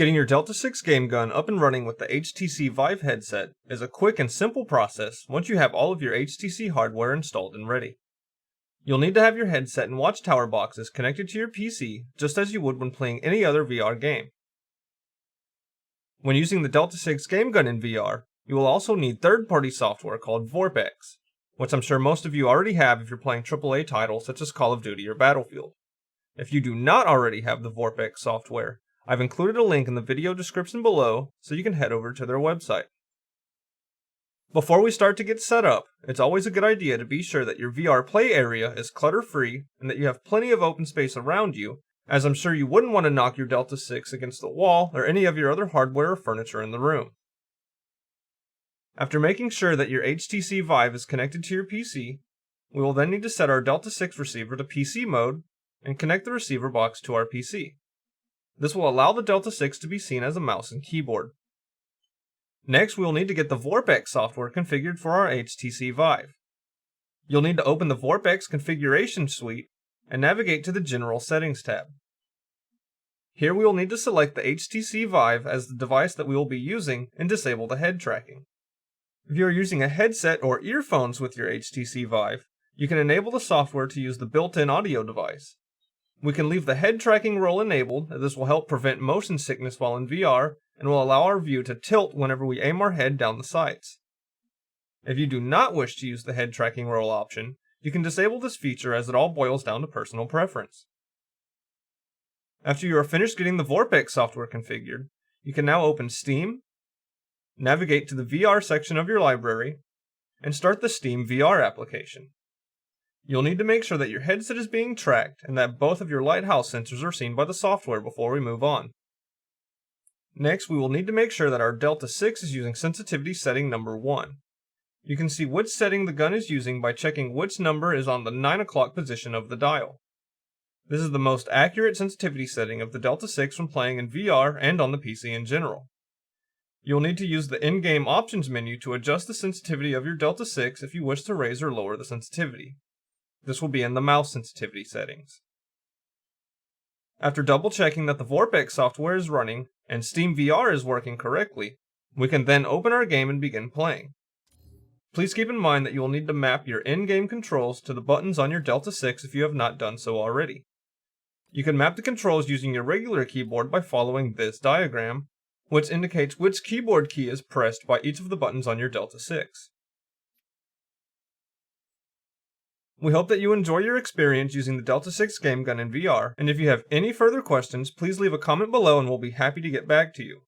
Getting your Delta 6 game gun up and running with the HTC Vive headset is a quick and simple process once you have all of your HTC hardware installed and ready. You'll need to have your headset and watchtower boxes connected to your PC just as you would when playing any other VR game. When using the Delta 6 game gun in VR, you will also need third-party software called VorpX, which I'm sure most of you already have if you're playing AAA titles such as Call of Duty or Battlefield. If you do not already have the VorpX software, I've included a link in the video description below so you can head over to their website. Before we start to get set up, it's always a good idea to be sure that your VR play area is clutter-free and that you have plenty of open space around you, as I'm sure you wouldn't want to knock your Delta 6 against the wall or any of your other hardware or furniture in the room. After making sure that your HTC Vive is connected to your PC, we will then need to set our Delta 6 receiver to PC mode and connect the receiver box to our PC. This will allow the Delta 6 to be seen as a mouse and keyboard. Next, we will need to get the VorpX software configured for our HTC Vive. You'll need to open the VorpX configuration suite and navigate to the General Settings tab. Here we will need to select the HTC Vive as the device that we will be using and disable the head tracking. If you are using a headset or earphones with your HTC Vive, you can enable the software to use the built-in audio device. We can leave the head tracking role enabled, as this will help prevent motion sickness while in VR and will allow our view to tilt whenever we aim our head down the sights. If you do not wish to use the head tracking role option, you can disable this feature as it all boils down to personal preference. After you are finished getting the VorpX software configured, you can now open Steam, navigate to the VR section of your library, and start the Steam VR application. You'll need to make sure that your headset is being tracked and that both of your lighthouse sensors are seen by the software before we move on. Next, we will need to make sure that our Delta 6 is using sensitivity setting number 1. You can see which setting the gun is using by checking which number is on the 9 o'clock position of the dial. This is the most accurate sensitivity setting of the Delta 6 when playing in VR and on the PC in general. You'll need to use the in-game options menu to adjust the sensitivity of your Delta 6 if you wish to raise or lower the sensitivity. This will be in the mouse sensitivity settings. After double checking that the VorpX software is running and Steam VR is working correctly, we can then open our game and begin playing. Please keep in mind that you will need to map your in-game controls to the buttons on your Delta 6 if you have not done so already. You can map the controls using your regular keyboard by following this diagram, which indicates which keyboard key is pressed by each of the buttons on your Delta 6. We hope that you enjoy your experience using the Delta 6 game gun in VR, and if you have any further questions, please leave a comment below and we'll be happy to get back to you.